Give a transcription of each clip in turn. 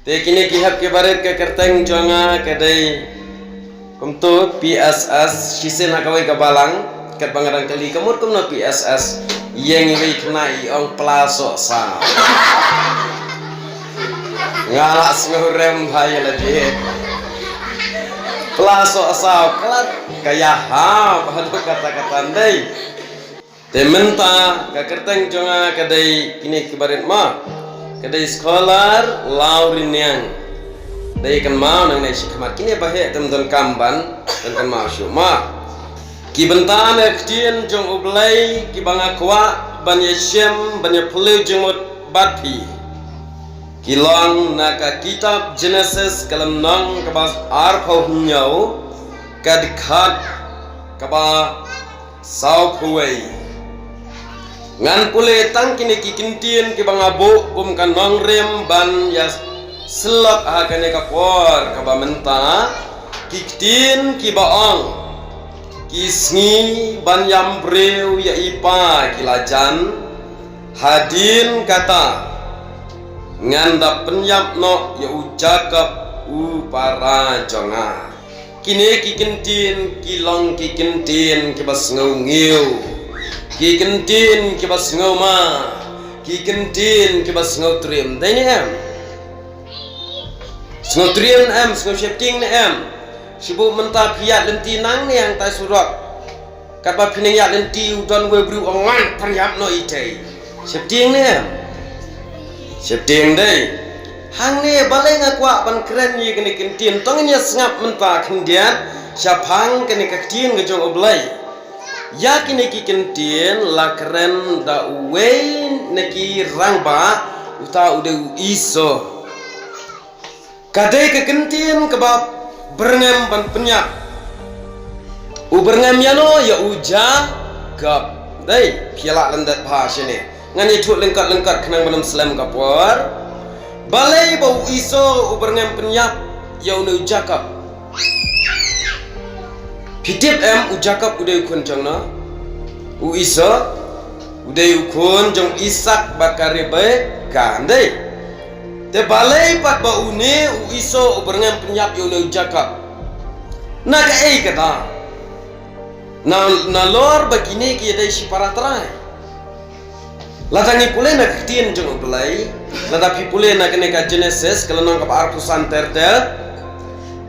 Te kini kihap ke baret ke kerteng jonga kedai kumtu PSS sisin nakawai kabalang kat bangarang kali kamut kumno PSS yang iwi kena iong plasok sa ngalak ngurem bahaya lagi plasok sa kelat kaya ha bahadu kata-kata ndai te menta ke kerteng jonga kedai kini ke baret ma kedai scholar laurin yang dai kan mau nang nai sikmat kini bahe tem kamban dan kan mau syuma ki bentan ekdien jong ublai ki banga kwa ban yeshem ban yepulu jengmut batpi ki long naka kitab Genesis kalam nang kabas arpau nyau kadikhat kaba sau kuwei ngan pule tang kini kikintien ki banga bo kan nong rem ban yas selok akane kapor kaba menta kiktin ki baong kisngi ban yam breu ya ipa kilajan hadin kata nganda penyap no ya ujakap para jonga kini kikintin kilong kikintin kibas ngiu kikintin kibas ngoma kikintin kibas ngotrim dai ni em sngotrian em sngoshepting ni em sibu menta piat lenti nang ni yang tai surat kapa pining ya lenti udon we bru ongan pariap no ite shepting ni em shepting dai hang ni balai ngakwa ban keren ye kene kentin tong nya sngap menta kendiat syapang kene kaktin ngejong oblai ya kini kikentin la keren da uwe neki rangba uta ude iso kadai kekentin kebab berngem ban penyak berngem yano ya uja kap dai piala lendat bahasa ni ngan itu lengkat kenang benam selam kapor balai bau iso berngem penyak ya uja kap pitip em ujakap udah ukun jangna iso udah ukun jang isak bakari baik gandai te balai pat ba une iso berngem penyap yo ne ujakap naga kata na lor begini ki dai si para trai latangi pule na kitien jang ublai ladapi pule na kene ka Genesis kalau nang ka arkusan tertel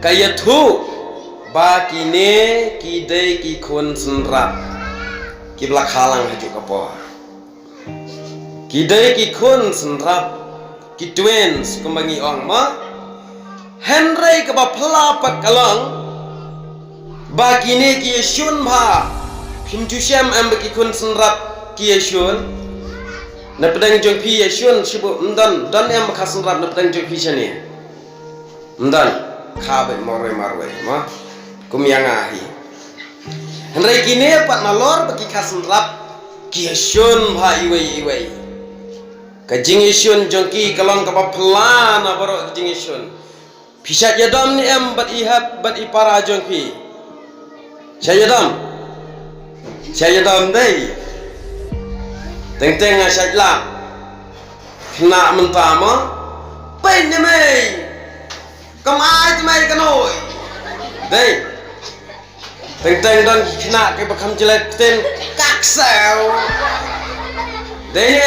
kaya tu ba kini kidai ki kun senrap ki blak halang haju kapor kidai ki kun senrap ki twins kumbangi ong ma Henry ke ba pelapat kalong ba kini ki yeshun ba pintu syam am ki kun senrap ki yeshun na pedang jong pi yeshun sibu mdan dan am ka senrap na pedang jong pi chani mdan khabe more marwe ma kumyangahi Henry kini pat nalor bagi kasen rap kiasun bha iwei kajingisun jongki kalong kapa pelana baru kajingisun pisat yadam ni em bat ihap bat ipara jongki saya yadam dai teng asyadlah kena mentama pen ni mai kamai mai kanoi dai teng dan kena ke bakam jelek ten kaksau deh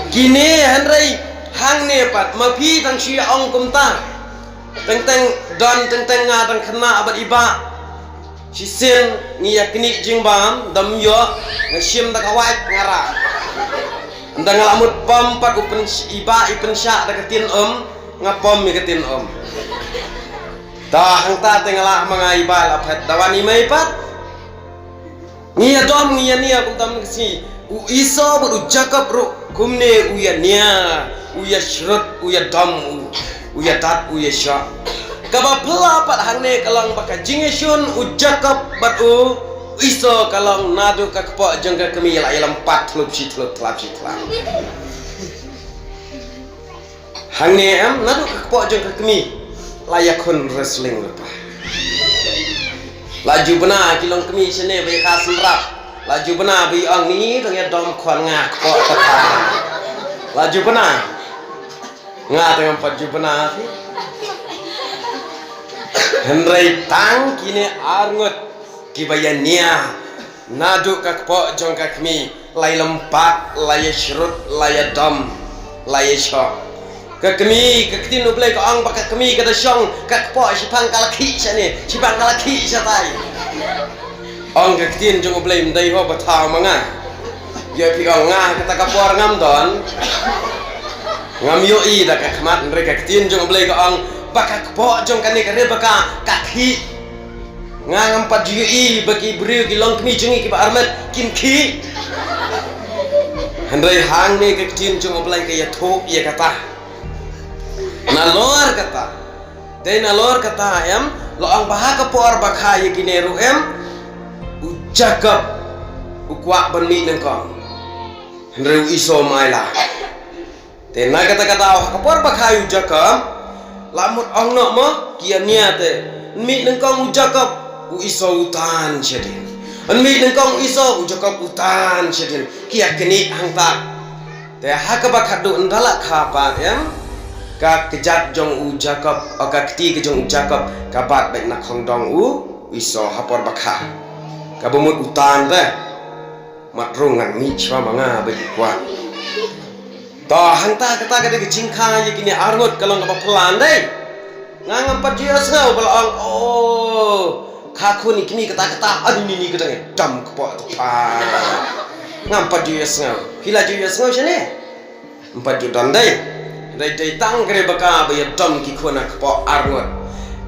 kini Henry hang ne pat mapi tang sia ong kumta teng dan ngadang kena abad iba sisin ngiyak ni jingbam dam yo ngasim tak awai ngara ndang lamut pam pat upen iba ipen syak deketin ngapom deketin dah hangta tengala mangai bal apet dawani mai pat ngia dom ngia nia kum tam si u iso bu jakap ru kumne uya nia uya shrut uya dam uya tat uya sha kaba pelapat hangne kalang baka jingesun u jakap batu iso kalang nadu ka kepok jengka kemi la ilam pat tlap si tlap hangne am nadu ka kepok jengka kemi layakun wrestling lepas laju benar kilong kemi sini bayi kasen rap laju benar bayi ang ni dengan dom kuan ngak kok tekan laju benar nga tengah paju benar Henry tang kini arngut kibayania nadu kakpo jong kakmi lay lempak lay shrut lay dom lay shok kakmi kaktin ublay ko ang baka kami kada syong kakpo sipang kalaki siya ni sipang kalaki siya tay ang kaktin jong ublay mday ho bataw mga yo pikong nga kata kapor ngam don ngam yoi da kakmat mereka kaktin jong ublay ko ang baka kakpo jong kani kare baka kaki ngam pat yoi bagi beri gilong kami jongi kiba armet kimki hendai hang ni kaktin jong ublay kaya thok ya kata nalor kata dai nalor kata em lo ang baha kapor bakha ye kineru em ujakap ukwa banmi nengkong hendai iso maila te na kata kapor bakha ujakap lamut ong no mo kia niate mi nengkong ujakap iso utan syedin mi nengkong iso ujakap utan syedin kia keni hangta te hakabak hadu ndala khapa em ka kejat jong ujakap ka kti ke jong ujakap kabat baik nak khongdong iso hapor bakha ka bomut utan te matrung ngan ni chwa manga baik kwa to hangta kata kata ke jingkha ye kini arngot kalong ka pelan dai ngangam pat dia sngau balong kaku ni kini kata ni kata dam kepok tepa ngam pat dia sngau hila dia sngau sini empat juta dai dai tang kere baka ba dam ki khona kepok arngot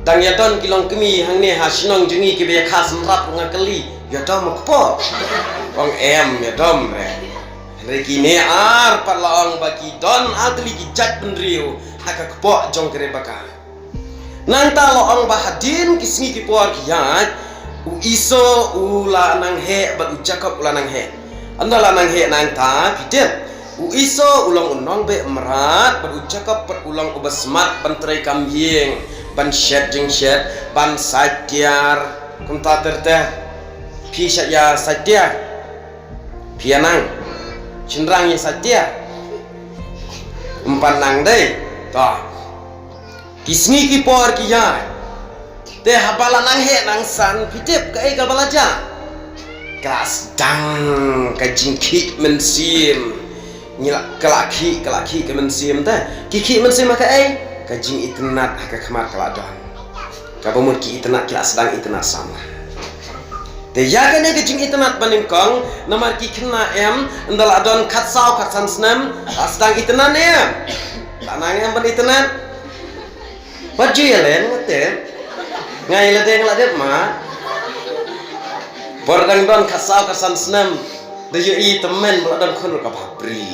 tang ya don kilong kemi hang ne ha sinong jengi ke be khas mrap ngakeli ya dam kepok wong em ya dam re rekine ar pat laong bagi don agli ki jat penriu haka kepok jong kere baka nanta loong bahadin kisngi ki por kiat iso ula nang he bat ujakap ula nang he andala nang he nang ta pidep iso ulang unong be merat bat ujakap pat ulang ubasmat bantrai kambing ban shed jing shed ban satyar kunta terte pi ya satyar pianang cindrang ya satyar empan nang dei ta kisngi ki por ki ya te habala nang he nang san pitip ka e balaja kelas dang ka jingki mensim nyila kelaki ke mensim te kiki mensim ka e ka jing itnat ka khamar kaladon ka bomut ki itnat kelas dang itnat sama te ya ka ne ka jing itnat baningkong namar ki khna em ndal adon khatsau khatsan snam asdang itnat ne tanang em ban itnat baju ya len ngate ngai lade ngalade ma bordang don khasau kasan snam de yo i temen bordang khun ka babri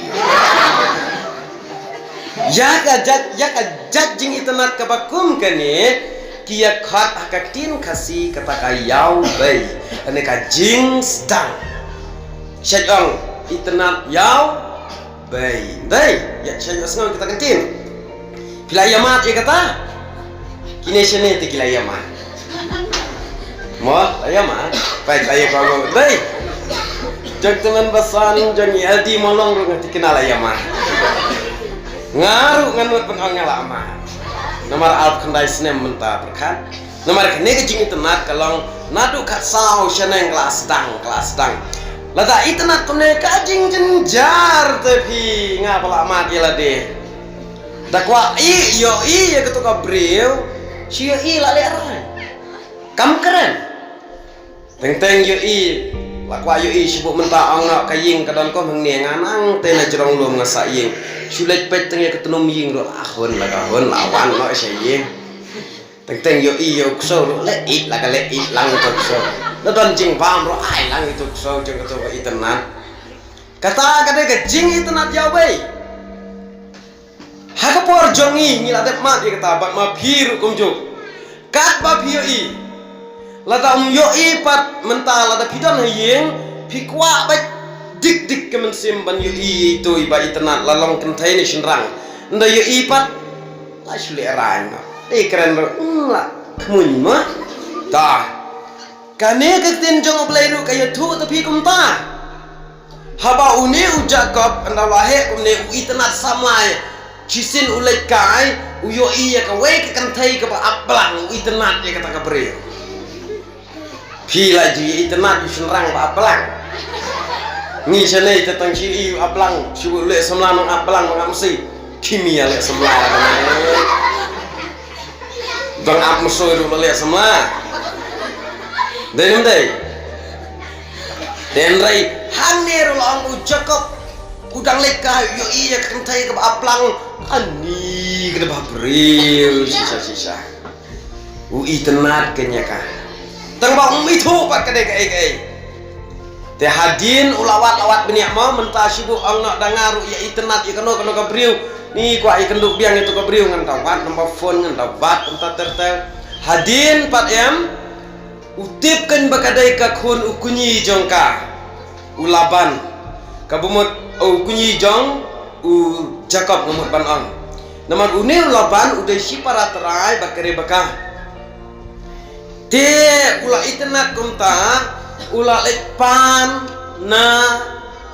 ya ka jat jing itnat ka bakum kane kia khat akatin khasi kata ka yau bai ane ka jing stang syajong itnat yau bai dai ya syajong snam kita kantin bila yamat ya kata kini sini tikila yama mo ayama baik ayo kau dai jog teman basan jong yadi molong ru ngati kenal ayama ngaru nganut penganggal lama nomor alp kandai snem menta berkat nomor kene kecing internet kalong nadu katsau sheneng kelas dang lada internet kene kajing jenjar tapi ngapa lama dia lade dakwa yo ya ketuka breu Sia i la leran. Kam keren. Teng yo i lakwa yo i sibuk menta ong kaying kadon ko mengne nganang tena jerong lum ngasa ying. Sulet pet teng ketenum ying ro ahon la kahon lawan no saying. Teng yo i yo kso ro le it la ka le it lang to kso. La don jing pam ro ai lang itu kso jeng ketu itenan. Kata kade ke jing itenat ya wei. Hakapor jongi ngilade mat ye kata bat ma phiru kumjuk kat ba phiu i lada yo i pat mental lada pidon hayeng phikwa ba dik ke mensim ban yo i tu i ba itnat lalong kentai ni sinrang nda yo i pat la sule ran keren la kmun ma ta kane ke tin jong plairu kaya thu ta phi kum ta haba uni ujakop anda lahe kumne itnat samai cisin ulai kai uyo iya ka wei ka kantai ka aplang itenat ya kata ka beri pila ji itenat yusenrang pa aplang ni sene tetang si aplang si ulai semlang aplang mengamsi kimia le semlang bang ap musuh dulu le semlang dan rai hanir lang ucakap udang leka yo iya kentai ke aplang ani ke babril sisa ui tenat kenyaka terbang itu pak kedai kai te hadin ulawat beniak mau mentasibu ang nak dangaru ya itenat ya keno kabriu ni ku ai kenduk biang itu kabriu ngan tawat nombor phone ngan tawat tempat tertel hadin pat em utipkan bakadai ka khun ukunyi jongka ulaban kabumut ukunyi jong u Jacob nomor ban ang nomor une ulaban udah si para terai bakare bakah te ula itenat kumta ula lekpan na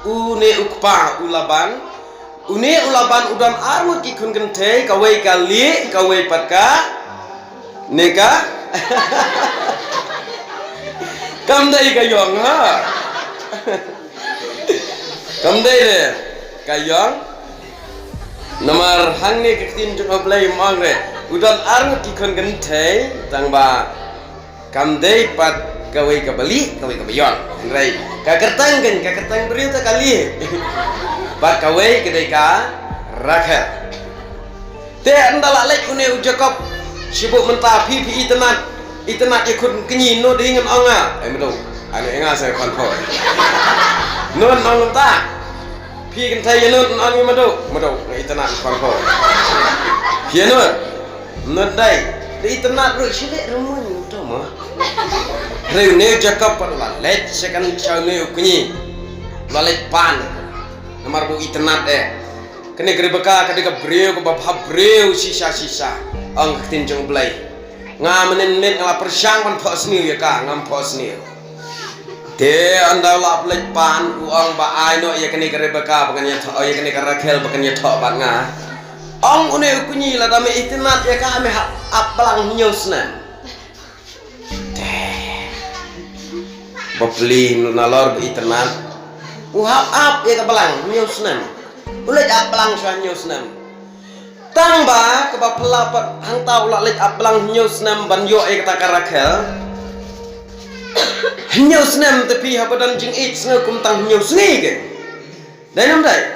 une ukpa ulaban udan armut ki kun gente kawai kali kawai patka neka kam dai kayong ha kam dai de kayong nomor hang ni ketin jung oblay mong re udan armut ki kun gente tang ba kam dai pat kawai kabali kawai kabayong rai kakertang beriu ta kali pat kawai kedai ka rakhel te andala lek une Jacob sibuk mentah pipi itenat ikut kenyi no dengan onga betul ada enga saya konfo non ong ta pi kan saya non ong madu itenat konfo pi non dai itenat ru sile rumun to ma reune Jacob pada let second chane kenyi lalet pan nomor bu itenat kene gerebeka kadeka breu ke bab breu sisa ang tinjong blai ngamenin ngala persyang pan pos ni ya ka ngam pos ni de anda la blai pan uang ba ai no ya kene gerebeka bakan ya ya kene karakel bakan ya tho ban nga ang une kunyi la dame itinat ya ka me aplang nyusna de bopli nalor be itinat up ya ka balang nyusna ulet aplang swa nyusna tangba keba pelapat hang tau la lek aplang nyusnam ban yo e kata karakel nyusnam tapi habadan jing ich ngkum tang nyusngi ke dalam dai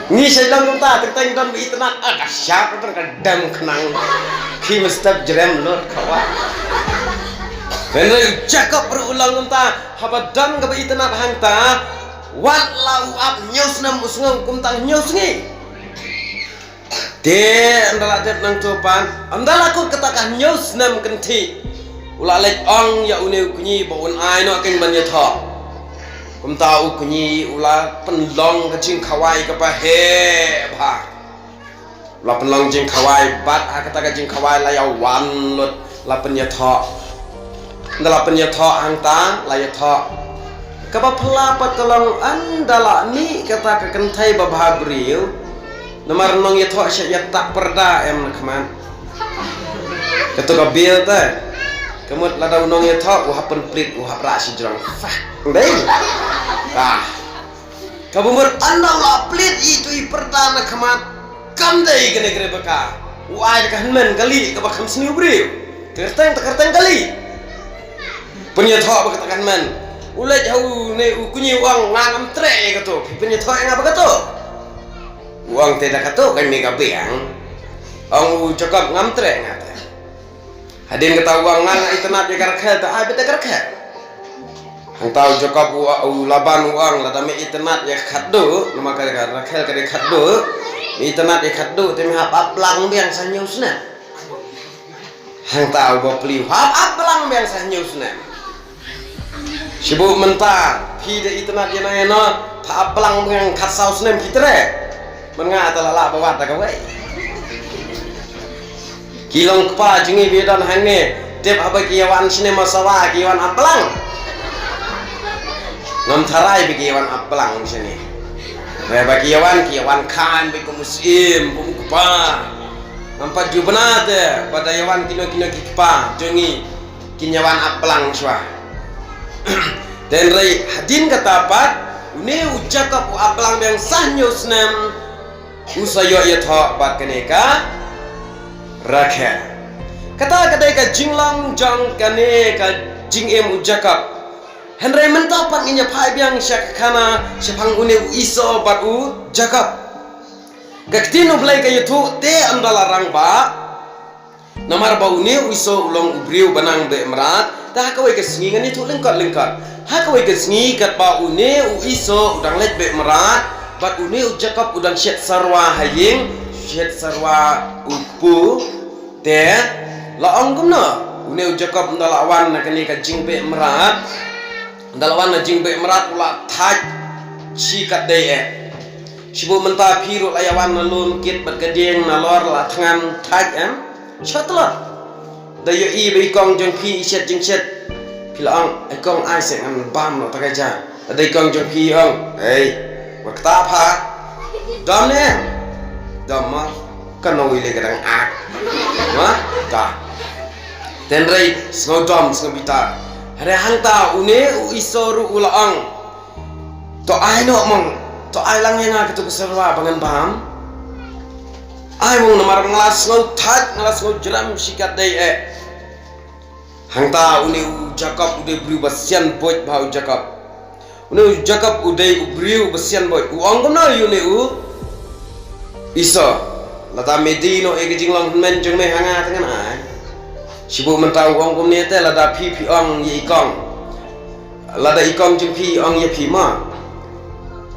ni saya lang ta teng dan bi itnak ada siapa ter kadam kenang ki mestap jerem lot kawa benai cakap berulang ta habadan keba itnak hang ta wat lau ap nyusnam usngum kum tang nyusngi de andala det nang topan andala ko katakan nyos nam kenti ula lek ong ya une kunyi bon ai no keng ban ya tho kum tau kunyi ula penlong kacing khawai ka pa he bha ula penlong jing khawai bat ha kata jing khawai la ya wan lot la pen ya tho andala pen ya tho ang ta la ya tho ka ba phla pat kalong andala ni kata ka kentai ba bha briu nomor nong ya thok ya tak perda em nakman ketua bil ta kemut lada nong ya thok wa pen prit wa ra si jrang fah dei kabumur andang la plit itu i perda nakman kam dei gene beka wa kan men kali ka bakam sni ubri terteng kali punya thok bakatakan men ulai jauh ne kunyi uang ngam tre ka to punya thok ngapa ka to uang tidak kata kan mega biang ang cakap ngamtre ngata hadin kata uang ngang itenat di karakhel ta ai beta karakhel hang tahu cakap laban uang la dame itenat ya khaddo nama karakhel kade khaddo itenat ya khaddo te me hap aplang biang sanyusna hang tahu go pli hap aplang biang sanyusna sibuk mentah pi de itenat ya na pa aplang biang khatsausnem kitre menga talala bawat ta kawai kilong kepala jengi bedan hangne tep apa kiawan sine masawa kiawan aplang ngam tharai bi kiawan aplang sini bagi yawan kan bagi muslim kumpa nampak jubenat pada yawan kino kipa jongi kinyawan aplang swa dan rai hadin kata apa une ucakap aplang yang sahnya senam usayo ya thok bat kaneka rakha kata ka jinglang jang kaneka jing ucakap Henry mentapan inya pai biang syakana syapang une iso batu jakap kaktino blai kaya tu te andala rang ba namar ba une iso ulong ubriu banang be merat ta kawai kesingan itu lengkat hakawai kesingi kat ba une iso udang let be merat bat une jakap udang syet sarwa haying syet sarwa upu te laong kumna une jakap andala awan nakani ka jing be merat dalawan na jing be merat ula thaj chi kat dei shibu menta phiru layawan na lun kit bat kadeng na lor la thangan thaj chatla dayo i be kong jong phi shet jing shet philang ai kong ai se ngan bam no takaja dai kong jong phi ong ei wakta pha dam ne dam ma kanoi le kadang ak ma ta tenrei snodom snobita Hare hangta une isoru ulaang to ai no mong to ai lang yang aku keserwa bangan paham ai mong namar ngelas ngau thaj ngelas ngau jeram sikat dei hangta une jakap ude bri basian boy bau jakap une jakap ude bri basian boy uang kono une iso lata medino jinglang men jeng me hanga tengan ai sibu mentau ong kum ni te lada phi ong ye ikong lada ikong jing phi ong ye phi ma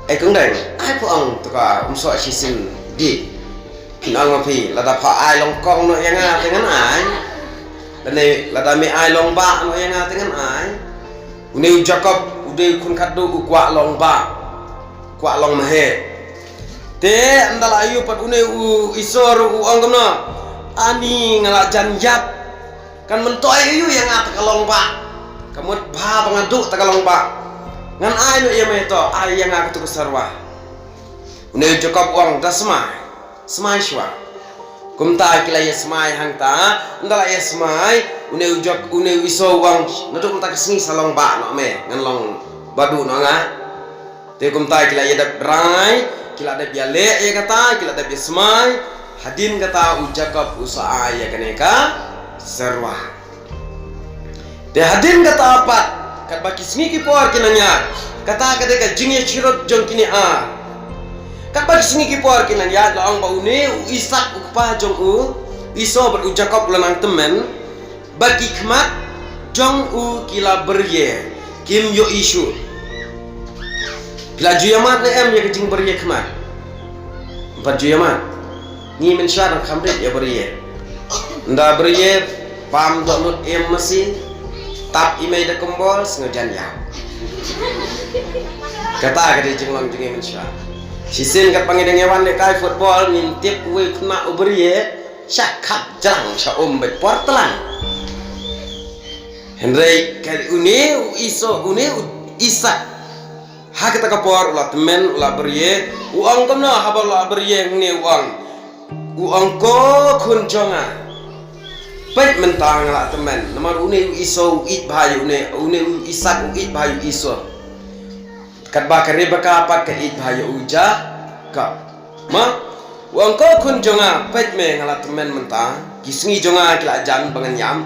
keng deng ai pu ong to ka so chi sin di phin ong phi lada pha ai long kong no yang a tengan ai lada me ai long ba no yang a tengan ai uni jakop ude kun kadu kwa long ba kwa long mahe te andal ayu pat une isor ong kum no ani ngalajan yap kan mentoy yu yang ngata kalong pak kamut ba pangaduk ta kalong pak ngan ai no iya meto ai yang ngata tu sarwa une jokop uang da semai shwa kumta kila ya semai hangta ndala ya semai une wiso uang naduk mta kesni salong ba no me ngan long badu no nga te kumta kila ya dap rai kila da biale ya kata kila da semai hadin kata ujakap usaha ya kaneka sarwa de hadin kata apa kat baki singi ki por kinanya kata ka jingye chirot jong kini kat baki singi ki por kinanya laong ba une isak ukpa jong iso ber ujakop lanang temen bagi khmat jong kila berye kim yo isu bila juyamat ne ya kejing berye khmat empat juyamat ni men syar khamrit ya berye nda berye pam dolut masih tap imei da kembol sengajan ya kata jenglong jengi mensya sisin kat pangidang yawan de kai football ngintip we kena berye syakap jalang sya bet portelan Henry kali une isak ha kita kapor ulah temen ulah berye uang kena habal ulah berye ni uang ko kun jonga baik mentang lah teman namar une iso it bahayu une isak it bahayu iso kat bakare baka apa ke it bahayu uja ka ma wang ko kun jonga baik me ngala teman mentang kisngi jonga kila jan bangan yam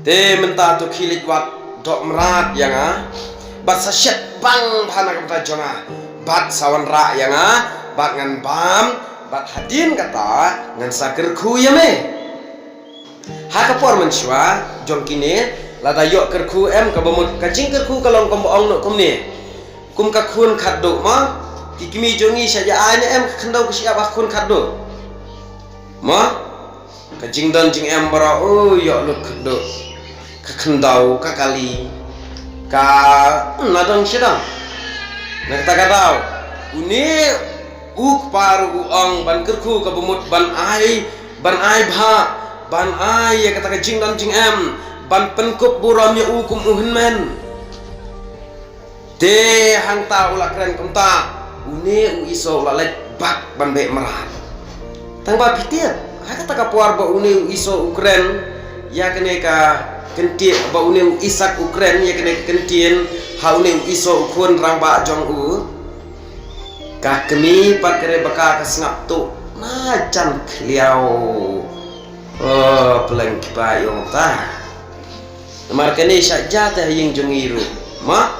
te mentang tu khilit wat dok merat yang bat sasyat bang bhana kata jonga bat sawan ra yang bat ngan bam bat hadin kata ngan sakir khu ya me hakapor menswa jong kini lada yok kerku ka bomut kacing kerku kalong komboong no kumni kum ka khun khaddo ma kikimi jongi saja anya khendau ku siap khun khaddo ma kacing don jing bara yok lu khaddo ka khendau ka kali ka nadong sidang nak takatau uni paru uang ban kerku ka bomut ban ai bha ban ai ya kata jing dan jing ban penkup buramnya ukum uhin men de hang ta ula keren kumta une u iso lalet bak ban be merat tang ba pitir ha kata ka puar ba une u iso Ukraine ya kene ka kentie ba une u isak Ukraine ya kene kentien ha une u iso ukun rang ba jong u ka kemi pat kere baka ka sngap tu na chan kliao peleng kipa yong ta mar kene saja teh ying jong iru ma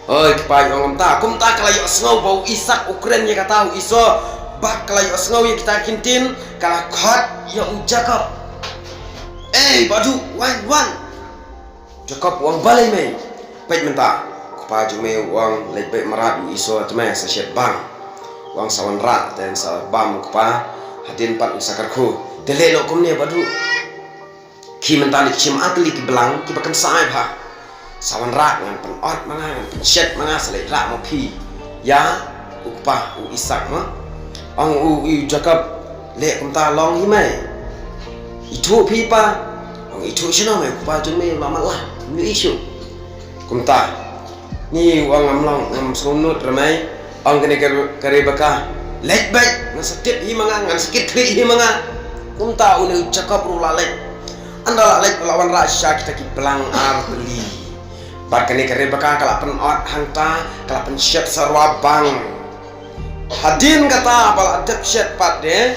oi kipa yong ta kum ta kala yo sngow bau isak Ukraine ya kata iso bak kala yo sngow ya kita kintin kala khat ya ujakap badu wan jakap uang balai me pet menta kipa jong me uang lek be marat iso tme sa shet bang uang sawan rat dan sa bam kipa hadin pat usakarku dele lo kum ne badu ki mentalik chim atli ki belang ki bakan sai pha sawan rat ngan pen ot manga ngan pen shet manga sale rat mo phi ya ukpa u isak ma ang u jakap le kum ta long hi mai itu phi pa ang itu chino me ukpa jun me lama lah ni isu kum ta ni uang amlong ngam sunut ramai ang kene kare baka lek baik ngan sakit hi manga ngan sakit kri hi manga kum ta une jakap ru lalek anda lalek lawan rasya kita ki pelang arteli barkane kare baka kala pen ot hangta kala pen shet sarwa bang hadin kata bala adep shet pat de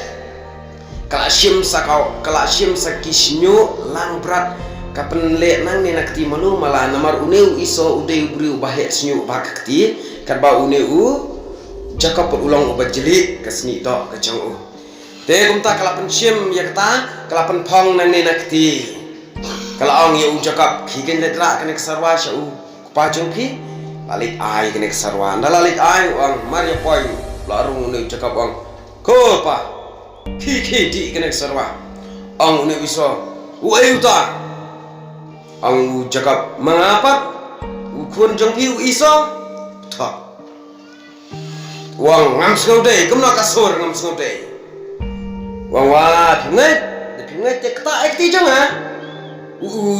kala shim sakau kala shim sakisnyu lang brat kapen le nang ni nakti malu mala namar uneu iso udeu briu bahe snyu bakti karba uneu jakap ulang obat jeli kasni to kacang u te kumta kala pensim ya kata kala penpong nang ni nakti kala ong ya ujakap kigen letra kene sarwa syau kupajung phi balik ai kene sarwa ndalalik ai ong maria poi larung ne ujakap ong ko pa ki di kene sarwa ong ne iso ueu ta ong ujakap mengapa ukun jong phi iso ta wang ngam skode kumna kasur ngam skode wang wa pingai te kata akti janga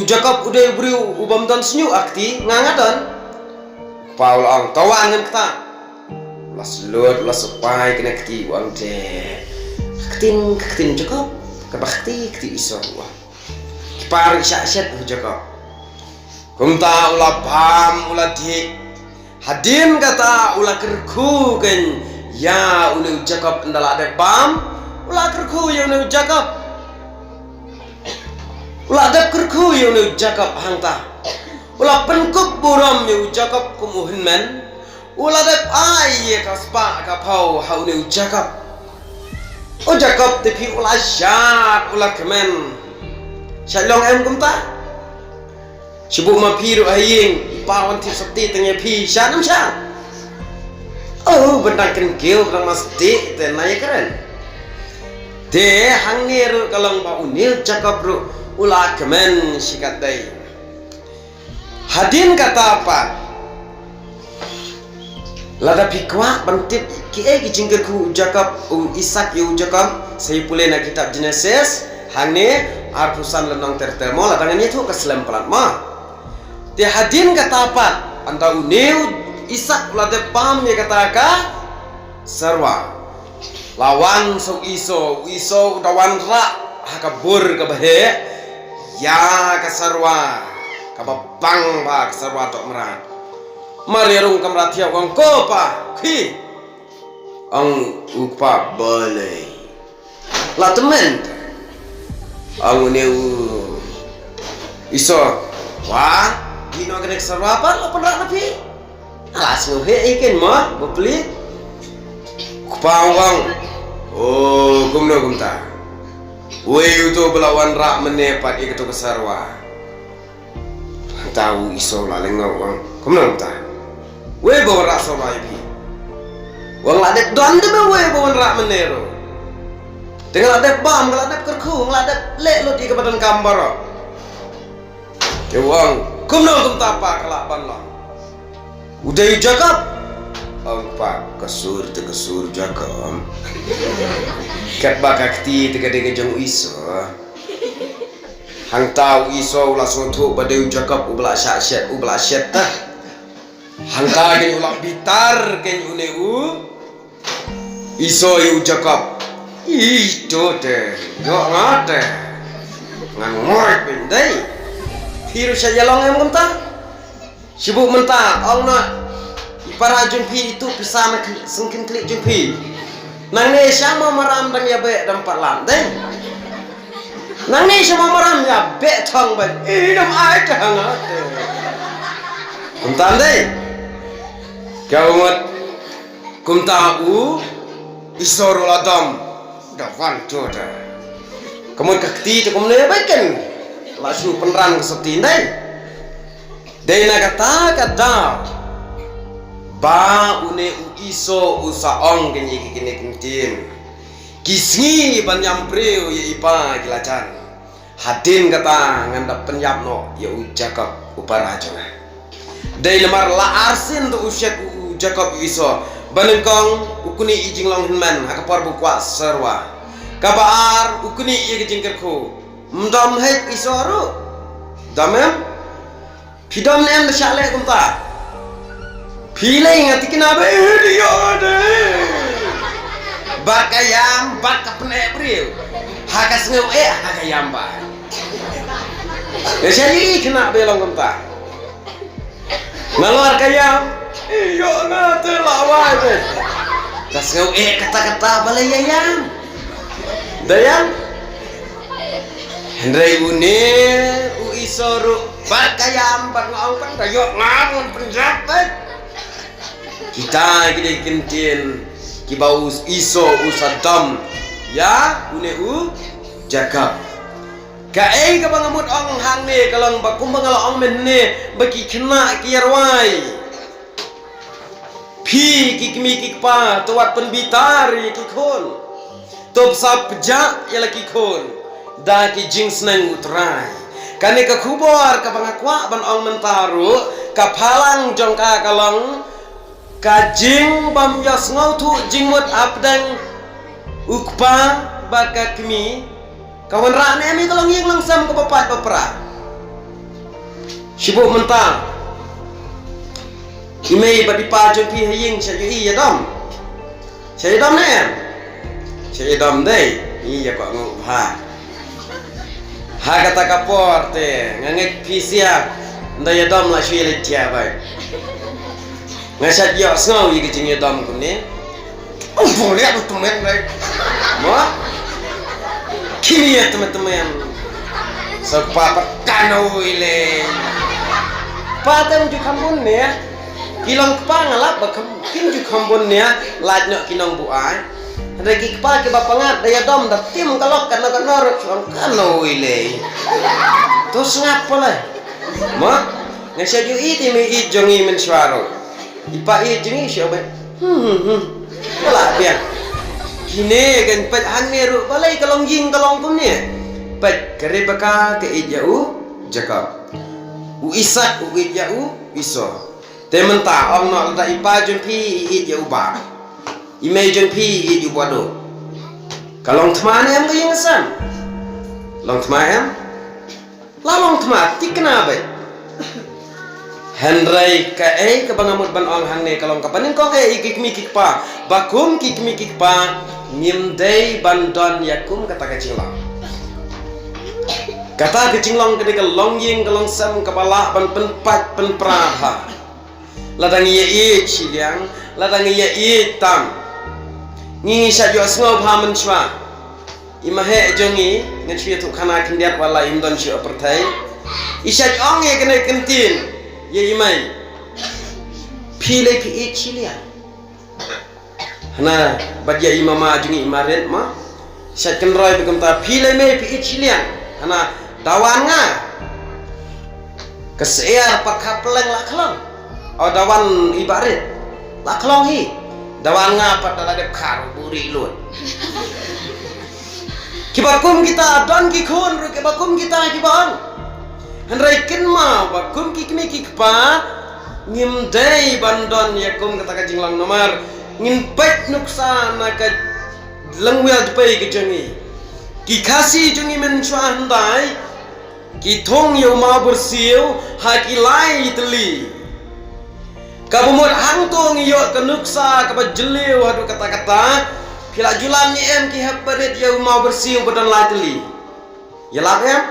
jakap udah beri ubam dan senyu akti ngangatan paul ang tawan ngan kata las lut las pai kena kti wang te ketin jakap kabakti kti iso wa kipar syat jakap kumta ula pam ula di hadin kata ula kerku kan ya ulu jakap ndala ada pam ula kerku ya ulu jakap ula ada kerku ya ulu jakap hangta ula penkup buram ya ulu jakap kumuhin men ula ada ai ya kaspa kapau ha ulu jakap o jakap tapi ula syat ula kemen syalong em kumta sibuk mapiru aying pawan tip sakti tengah pi syanam syan oh bentang kengkil bentang masti tenaya keren de hangir kalong pa unil cakap bro ulah kemen sikatai hadin kata apa lada pikwa bantit ki jingkir ku jakap isak yu jakap saya pulih na kitab Genesis hangne arpusan lenong tertemo ladangannya tu keselam pelat ma dia hadin kata apa anda uneu isak lade pam ya kata ka sarwa lawan so iso dawan ra hakabur kabahe ya ka sarwa kababang ba ka sarwa tok merat mariarung kamratia wang kopa ki ang upa boleh la temen ang uneu iso wah gino kena kesarapan lo penrak nabi alas ngohe ikan mah beli kupawang oh gumno gumta wei itu belawan rak menepat ikut kesarwa tahu iso laleng ngawang gumno gumta wei bawa rak sarwa ibi wang ladep don deme wei bawa rak menero dengan ladep bam ladep kerku ladep lek lo di kebadan kambar ya wang kumno kum tapa kelapan lah udah jakap pak kesur jakam kat bakakti tega jong iso hang tahu iso langsung tu pada jakap ubla syat ubla syat hangka ken ulak bitar ken uneu iso yu Jacob itu deh yo ngate ngangoy pendai hiru saja long em kumta sibuk mentah ongna para jumpi itu pisah nak sengkin klik jumpi nang ne sama maram dang ya be dam parlam deh nang ne sama maram ya be thong ba idam ai thang ate kumta deh kau mat kumta u isoro ladam dawan joda kamu kakti tu kamu lebakan lasu peneran kesetin deh dena kata ba une u iso usaong kenyi kini kentin kisngi banyam preu ye ipa kilacan hadin kata ngandap penyapno ya u Jacob uparajona dai lemar la arsin tu usyek u Jacob iso banengkong ukuni ijing long hinman akapar bukwa serwa kabar ukuni ye jingkerku mdam het isoru damem pidam nem de shale kumta pilih ngati kenapa dia ada bakayam bak kapne priu hakas ngeu hakayam ba ya jadi kena belong kumta ngalor kayam iyo ngate lawai be tas ngeu kata-kata balai yayam dayang Hendrai unir u isoru bakayam bak ngau kan kayo ngangun penjabat kita gede kentin kibau iso usadam ya une u Jacob kae ka bangamut ong hang ne kalong bakum bangalo ong menne bagi kena kiarwai pi kikmi kikpa tuat penbitar kikon top sap ja ya laki kon da ki jings nang utrai kane ka kubor ka bangakwa ban ong mentaru ka phalang jongka kalong kajing bam yas ngau tu jingmut apdang ukpa baka kmi kawan rane mi kalong yeng langsam ke bapat bapra sibuk mentang imei badi pa jompi haying sayu iya dom sayu dom ne sayu dom dei iya kok ngau ha kata kapor te ngangek pisia ndaya dom la shile tia bai ngasat yo ngau yi kicing yo dom kumne boleh aku temen baik mo kini ya teman-teman sepapat kano ile patang ju kambun ne kilong pangalap bakam kin ju kambun ne lajno kinong buai regi kepala ke bapangat daya dom da tim kalok kan norok kano ile terus ngapa lah mo ngasat ju iti mi ijongi men suaro ipa ijongi siapa Wala biar kini kan pet hangneru balai kalong jing kalong pun ni pet kare baka ke ijau Jacob u Isak u ijau iso tementa ong no da ipa jumpi ijau ba ime jumpi ijau bodo kalong thmane em gayeng sam long thma em la long thma tikna bai Hendrai kae ke bangamut ban ong hang ne kalong kapanin ko kae ikik mikik pa bakum kik mikik pa nyimdei bandon yakum kata kecinglang kata kecinglang ketika longying kalong sam kepala ban penpat penpraha ladang ye ciliang ladang ye tam ngi sajo sngob ha menchwa imahe jongi ngechwi tu kana kindiat wala imdon shi opertai isaj ong ye kene kentin ye imai pile pi chilia hana badia imama jungi imaren ma sat kan roy begam ta pile me pi chilia hana dawanga kesear pakapleng la khlong o dawan ibaret la khlong hi dawanga pat dade khar buri lut kibakum kita don ki khon ru kibakum kita kibang Hendrai kenma bakum kikmi kikpa ngimdei bandon yakum kata kajing lang nomar ngimpet nuksa naka lengwel depai kejangi kikasi jungi menchua handai kitong yo ma bersiu hakilai teli Kabumut hangtung iyo kenuksa kaba jeliu hadu kata-kata pila julan ni em ki haparit ya mau bersih badan lateli. Ya lap em.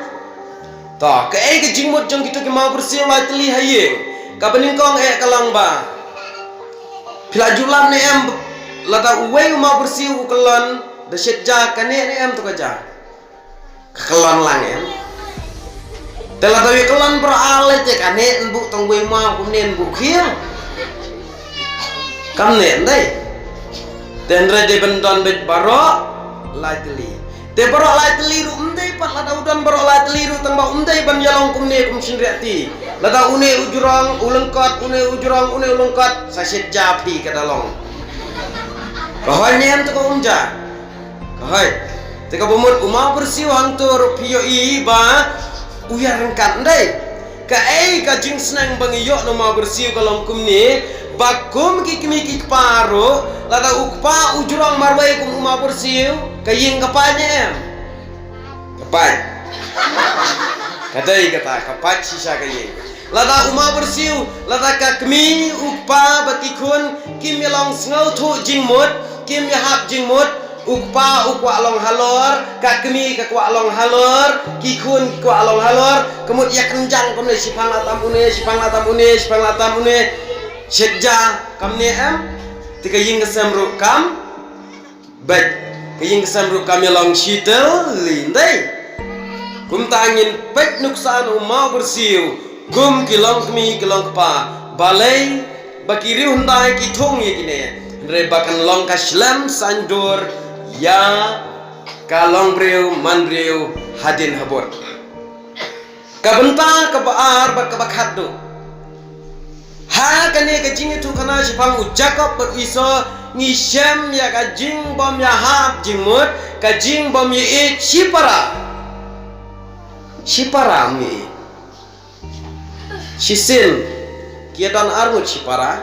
Ta ke ai ke jingmut jong gitu ki mau bersih lateli haye. Ka beningkong kalang ba. Pila julan ni em lada uwe mau bersih ukelon desit ja kane ni em tu kaja. Kelon lang em. Telah tahu kelon beralit ya kane embu tong uwe mau kunen bukil. Kam nen dai. Tendre de bendon bet barok lateli. Te barok lateli ru umdai pat lada udan barok lateli ru tang ba umdai ban yalong kumne kum sinriati. Lada une ujurang ulengkot une ujurang une ulengkot sasit japi ke dalong. Kahoi nem tu ko umja. Kahoi. Te ka bumut umau bersih hang tu rupio i ba uyar rengkat dai. Ka ai ka jing senang bangiyo no mau bersih kalong kumne bakum ki kimi ki paro lada ukpa ujurang marwai kum umau bersih kaying kapanya em. Kapai. Kadai kata kapat sisa kaying. Lada umau bersih lada ka kimi ukpa batikun kim yalong snau thu jingmut kim yahap jingmut ukpa ukwa long halor ka kimi ka kwa long halor kikun kwa long halor kemut ya kenjang komne sipang latam une Syedja kamne em tika ying kesem ru kam baik ke ying kesem ru kam yalong shitel lindai kum tangin pek nuksan mau bersih kum kilong kemi kilong pa balai bakiri hundai ki thong ye kine re bakan long ka shlam sandur ya kalong breu manbreu hadin habot kabenta kabaar bakabakhat do ha kane ka jing tu kana sipang ujakop beriso ngisem ya ka jing bom ya hap jingmut ka jing bom ye sipara mi sisin kiatan arngut sipara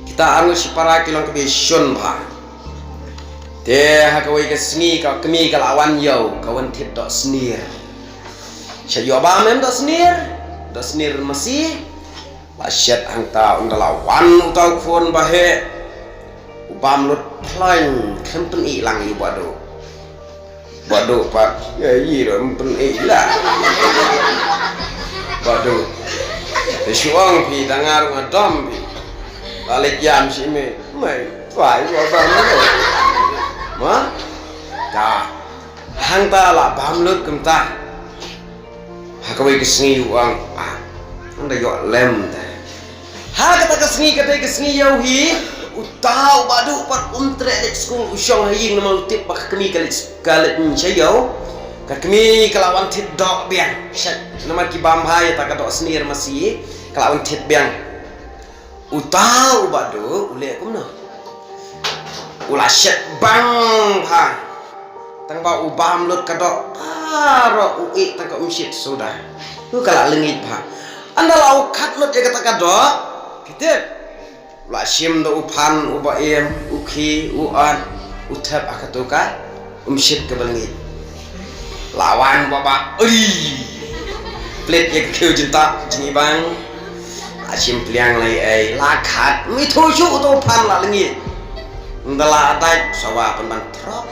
kita arngut sipara kilong kebe shun ba te ha ka wei ka sngi ka kemi ka lawan yo kawan tit dot snir syayo ba mem dot snir masih Lasyat angta undalawan utau phone bahe ubam lut plain kempen ilang i bado pak ya ro mpen ila bado suang pi dangar ngadom pi balik jam si me mai phải bam ma ta hangta la bam lut kemta hakawi kesni uang anda yo lem ha kata kesni yauhi utau badu pat umtre lek skung usyong haying nama utip pak kemi kalit nchayo ka kemi kalawan tit dok biang shat nama ki bam hai ta ka dok snir masih kalawan tit biang utau badu ule kumna ula shat bang ha tang ba ubam lut ka dok ro ui ta ka umshit sudah tu kala lengit pa anda lau kat lut ya kata kado kitip la shim do upan ubaim uki uan utap akatuka umshit ke belengit lawan baba uri plit ya keu jinta jingi bang la shim pliang lai ai la kat mi thu shu to pan la lengit ndala atai sawa pen ban trop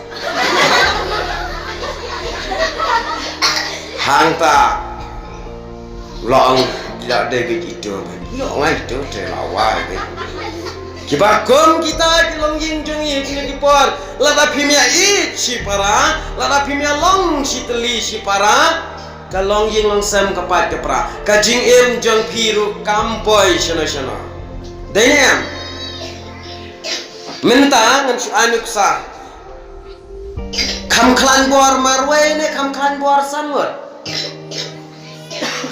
hangta long tidak ada begitu, yo ngai tu terlawa. Kibakom kita kilong ying jengi kini kipor, lada pimia it si para, lada pimia long si teli si para, kalong ying long sem kapat kepra, kajing em jong piru kampoi shana. Dayam, minta ngan anuk sa, kam klan bor marway ne kam klan bor sanwat.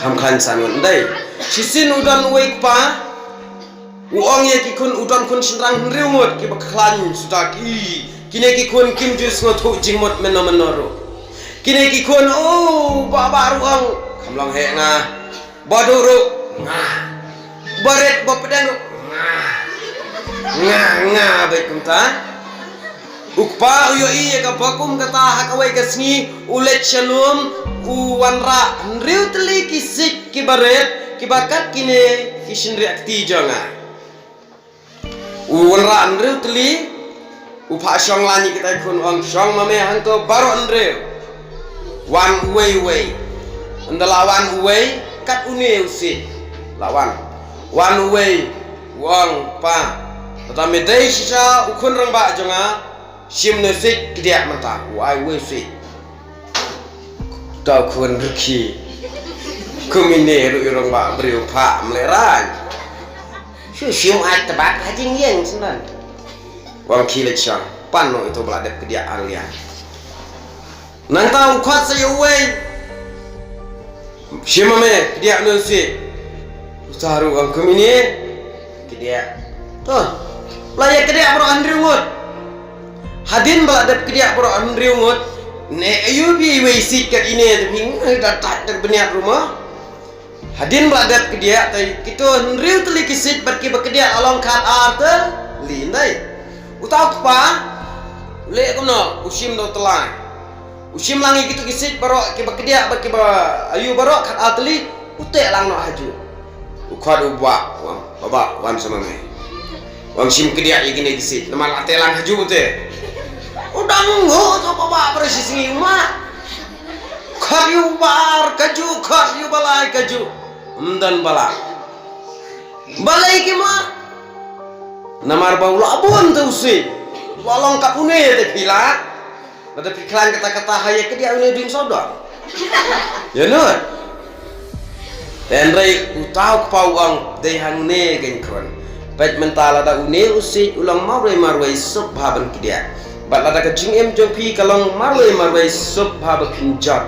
Hamkan sangun dai sisin udan wake pa uang ye kikun udan kun sinrang riungut ki baklan sudah kine kikun kim jus ngotu jingmot menomoro kine kikun baba ruang kamlang he nga baduru nga baret bapedang nga baik kumta ukpa uyo iya ka bakum kata hakawai kasni ulet shalom uwanra nriu teli kisik kibaret kibakat kine kishin reakti jonga Uwan Andrew teli upa syong lani kita kun wang syong mame hanto baru Andrew wan uwe andalawan uwe kat une usi lawan wan uwe wang pa tetapi dai sisa ukun rang ba jonga sim nesik kedia mata wai uwe si tau kun ruki kumine ru rang ba beriu pa meleran sim ai tabak hajing yang senan wang kilit syang pano itu beladap ke dia alia nang tahu kuat saya uwe simame ke dia nusi usaharu wang kumini ke dia tuh layak ke dia bro Andrew ngut hadin beladap ke dia bro Andrew ngut ne ayubi weisi kat ini tapi datang terbeniat rumah hadin beladap ke dia tapi kita Andrew teli kisit berki berkedia along kat arte lindai utau apa? Lek kono usim do telang. Usim langi gitu kisit barok ke bekedia baki ayu barok kat atli utek lang no haju. Ukad ubak wang baba wan sama me. Wang sim kedia igini kisit nama ate lang haju ute. Udang ngo to baba persis ngi uma. Karyu bar kaju karyu balai kaju. Umdan balai. Balai ki ma namar bau labun tu si walong kapune te pila ada piklan kata-kata haya ke dia une ding sodor ya no tenrai utau pauang dei hangne genkron pet mental ada une usi ulang marwai sub haban ke dia bat lada ke jing jopi kalong marwai sub hab kinjat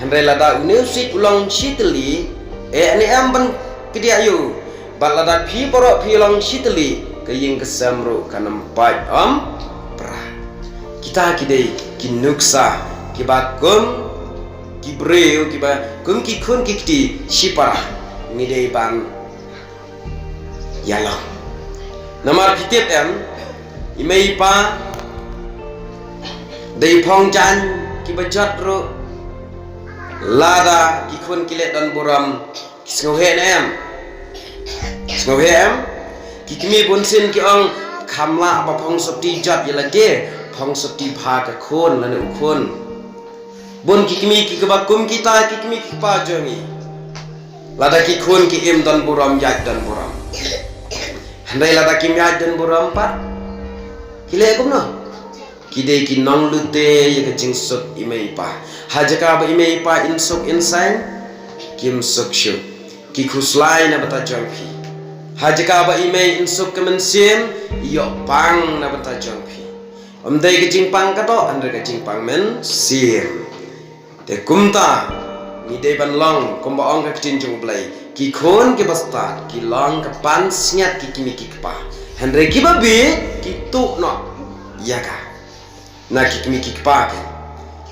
henrai lada une usi ulang shitli ane amban ke dia yu bat lada pi borok pi ulang shitli kaying kesamru kanampai pra kita kidai kinuksa kibakum kibreu kibakum kikun kikti sipara ngidei ban yalang namar pitip imei pa dei phongjan kibajat ro lada kikun kilet dan buram kisngauhe kikmi bonsin ki ong kamla apa phong sopti jat yala de phong sopti pha ka khon lan ukon bon kikmi ki kebakum kita kikmi ki pa jongi lada ki khon ki im dan buram yat dan buram handai lada ki yat dan buram pat kile kum no kide ki nong lute ya ka jingsut imei pa hajaka ba imei pa insuk insain kim suk shu ki khuslai na bata jongpi hajaka ba imei insuk kemensim yo pang na bata jongpi omdai ke jingpang kato andre ke jingpang men sim te kumta ni de ban long komba ong ka jinjung blai ki khon ke basta ki long ka pan snyat ki kimi ki pa andre ki babi ki tu no yaga na ki kimi ki pa ke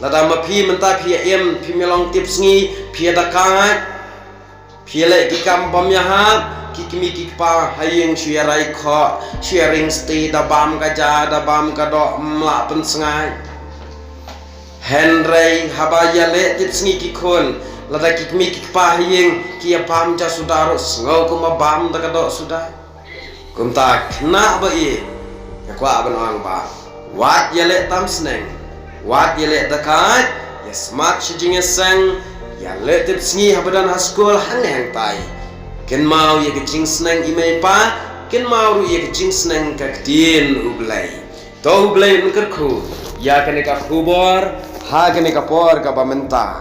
lada ma phi menta phi em phi melong tips ngi phi da ka phi le ki kam bam ya ha kikimi kikpa hayeng shuyarai kho sharing stay da bam ka ja da bam ka do mla pen sngai henrei habaya le titsngi kikhon lada kikimi kikpa hayeng kia pam ja sudaro ngau kuma bam da ka do sudah kumta kna ba i kwa ban ang ba wat yale tam sneng wat yale da ka ya smart shijing sang ya le titsngi habadan haskol haneng tai ken mau ye kecing senang imei pa ken mau ye kecing senang kaktin ublai to ublai nkerku ya kene ka kubor ha kene ka por ka pamenta